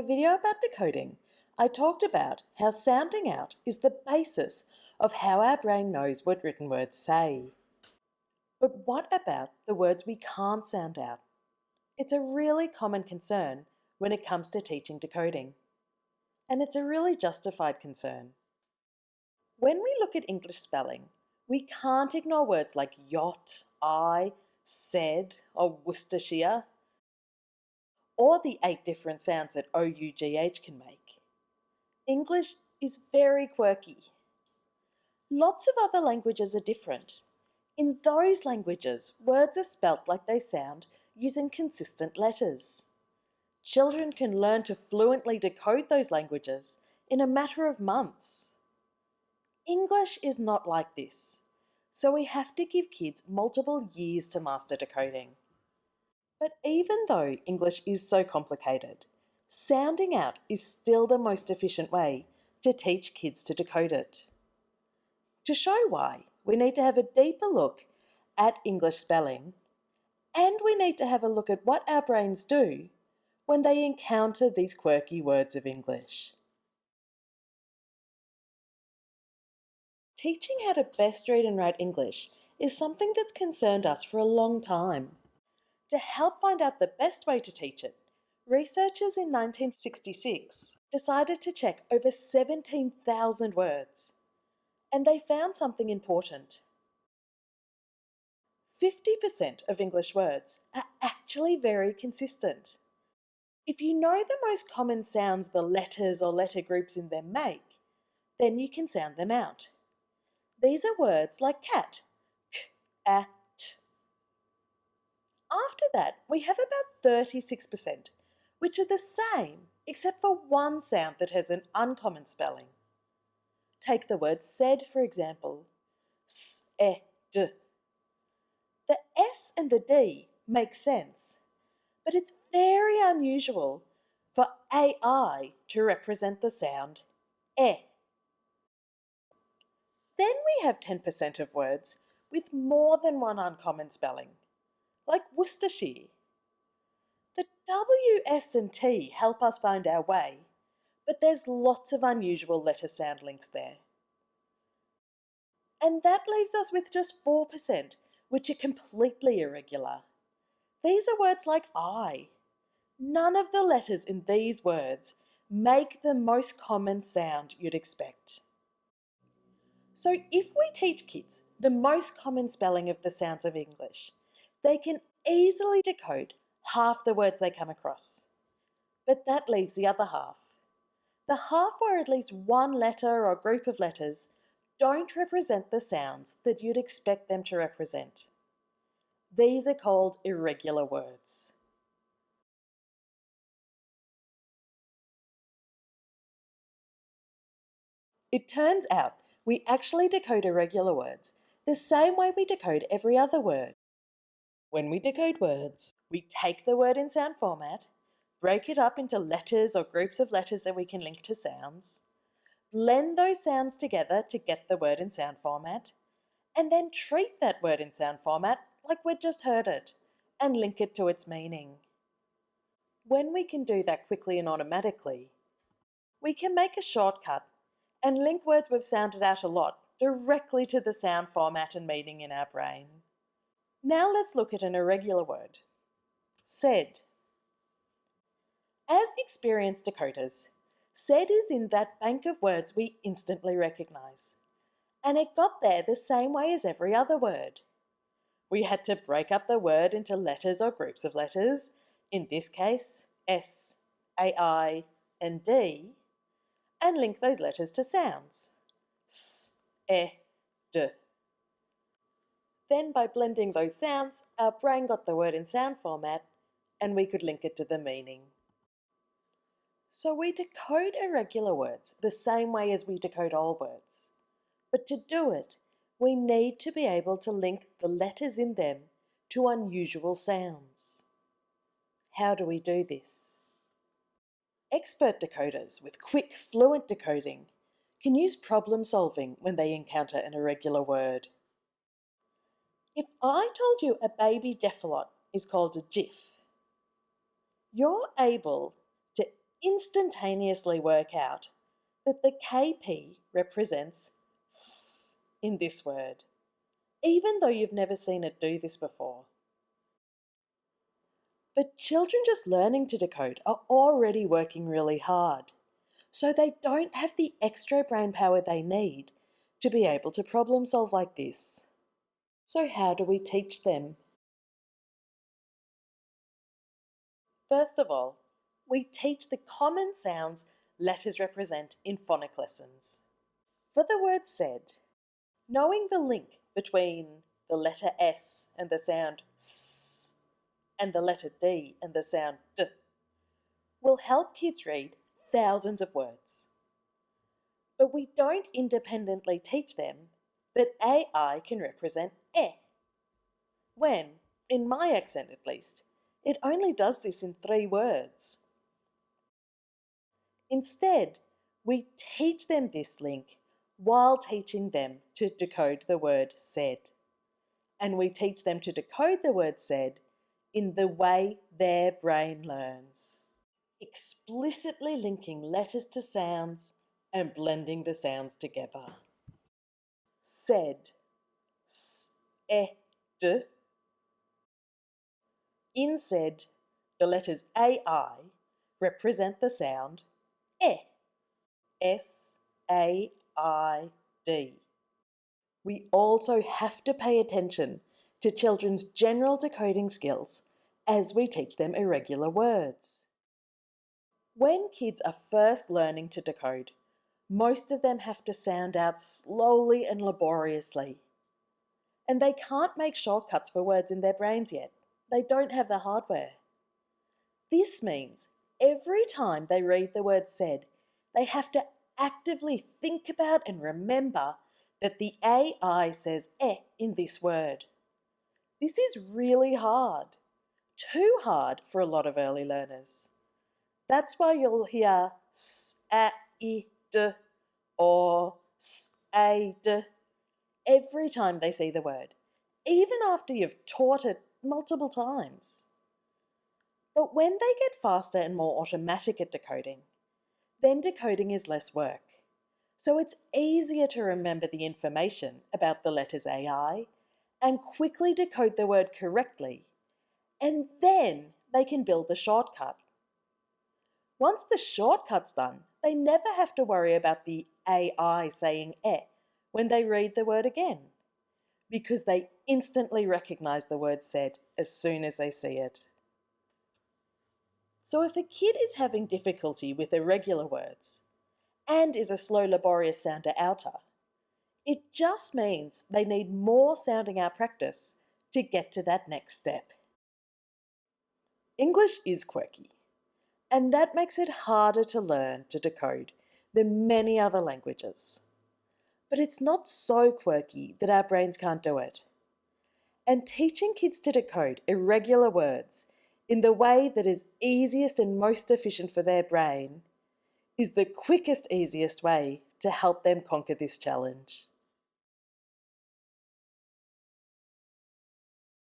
my video about decoding, I talked about how sounding out is the basis of how our brain knows what written words say. But what about the words we can't sound out? It's a really common concern when it comes to teaching decoding. And it's a really justified concern. When we look at English spelling, we can't ignore words like yacht, I, said, or Worcestershire, or the 8 different sounds that OUGH can make. English is very quirky. Lots of other languages are different. In those languages, words are spelt like they sound using consistent letters. Children can learn to fluently decode those languages in a matter of months. English is not like this, so we have to give kids multiple years to master decoding. But even though English is so complicated, sounding out is still the most efficient way to teach kids to decode it. To show why, we need to have a deeper look at English spelling, and we need to have a look at what our brains do when they encounter these quirky words of English. Teaching how to best read and write English is something that's concerned us for a long time. To help find out the best way to teach it, researchers in 1966 decided to check over 17,000 words, and they found something important. 50% of English words are actually very consistent. If you know the most common sounds the letters or letter groups in them make, then you can sound them out. These are words like cat, k, a, t. After that, we have about 36%, which are the same except for one sound that has an uncommon spelling. Take the word said, for example. S, e, d. The S and the D make sense, but it's very unusual for AI to represent the sound e. Then we have 10% of words with more than one uncommon spelling, like Worcestershire. The W, S and T help us find our way, but there's lots of unusual letter sound links there. And that leaves us with just 4%, which are completely irregular. These are words like I. None of the letters in these words make the most common sound you'd expect. So if we teach kids the most common spelling of the sounds of English, they can easily decode half the words they come across. But that leaves the other half. The half where at least one letter or group of letters don't represent the sounds that you'd expect them to represent. These are called irregular words. It turns out we actually decode irregular words the same way we decode every other word. When we decode words, we take the word in sound format, break it up into letters or groups of letters that we can link to sounds, blend those sounds together to get the word in sound format, and then treat that word in sound format like we'd just heard it, and link it to its meaning. When we can do that quickly and automatically, we can make a shortcut and link words we've sounded out a lot directly to the sound format and meaning in our brain. Now let's look at an irregular word. Said. As experienced decoders, said is in that bank of words we instantly recognise. And it got there the same way as every other word. We had to break up the word into letters or groups of letters, in this case S, AI, and D, and link those letters to sounds. S, E, D. Then by blending those sounds, our brain got the word in sound format and we could link it to the meaning. So we decode irregular words the same way as we decode all words. But to do it, we need to be able to link the letters in them to unusual sounds. How do we do this? Expert decoders with quick, fluent decoding can use problem solving when they encounter an irregular word. If I told you a baby defalot is called a GIF, you're able to instantaneously work out that the KP represents f in this word, even though you've never seen it do this before. But children just learning to decode are already working really hard, so they don't have the extra brain power they need to be able to problem solve like this. So how do we teach them? First of all, we teach the common sounds letters represent in phonic lessons. For the word said, knowing the link between the letter S and the sound S and the letter D and the sound D will help kids read thousands of words. But we don't independently teach them that AI can represent E, when, in my accent at least, it only does this in 3 words. Instead, we teach them this link while teaching them to decode the word said. And we teach them to decode the word said in the way their brain learns, explicitly linking letters to sounds and blending the sounds together. Said, s, e, d. In said, the letters AI represent the sound e, S, A, I, D. We also have to pay attention to children's general decoding skills as we teach them irregular words. When kids are first learning to decode, most of them have to sound out slowly and laboriously. And they can't make shortcuts for words in their brains yet. They don't have the hardware. This means every time they read the word said, they have to actively think about and remember that the AI says in this word. This is really hard. Too hard for a lot of early learners. That's why you'll hear s, a, I, d or s, a, d every time they see the word, even after you've taught it multiple times. But when they get faster and more automatic at decoding, then decoding is less work. So it's easier to remember the information about the letters AI and quickly decode the word correctly, and then they can build the shortcut. Once the shortcut's done, they never have to worry about the AI saying when they read the word again, because they instantly recognize the word said as soon as they see it. So if a kid is having difficulty with irregular words and is a slow, laborious sounder outer, it just means they need more sounding out practice to get to that next step. English is quirky, and that makes it harder to learn to decode than many other languages. But it's not so quirky that our brains can't do it. And teaching kids to decode irregular words in the way that is easiest and most efficient for their brain is the quickest, easiest way to help them conquer this challenge.